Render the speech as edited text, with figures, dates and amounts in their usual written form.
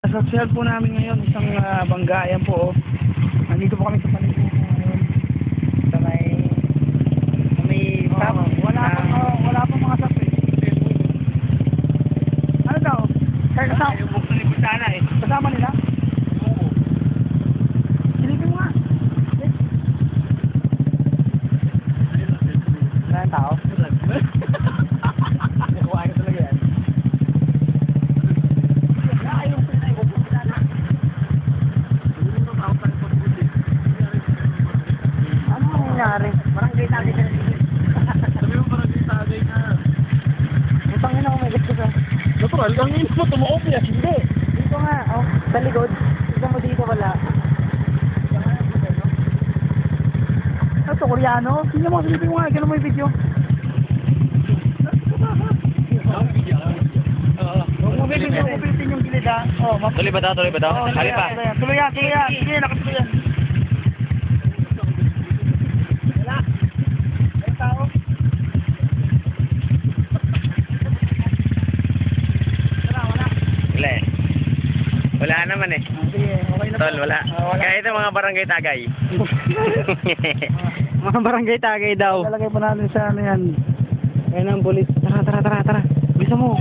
Nasaksihan po namin ngayon isang bangga. Ayan po. Nandito po kami sa paliguan ngayon. Sa may tap. Wala pang mga tap eh. Ano daw? Kaya kasama nila? Oo. Silipin mo nga. Wala ang tao? Kuhain ko talaga yan. Nangyari. Barangay tagay ka na dito. Sabi mo barangay tagay ka. Utangin ako may gusto ka. Natural, ang ino mo, tumuok yan. Hindi. Dito nga. Oh, sa likod. Dito mo dito wala. Ano to, Koreano? Tingnan mo, silipin mo nga. Gano'n mo yung video. Huwag mo pilitin yung gilid ha. Tuloy ba daw? Hali pa. Tuloy yan. Sige, nakatuloy yan. Wala naman eh. Sige, okay na. Tol, wala. Kaya ito mga barangay tagay. Mga barangay tagay daw. Lalagay po natin sa ano yan. Ayan ang bulis. Tara. Bisa mo.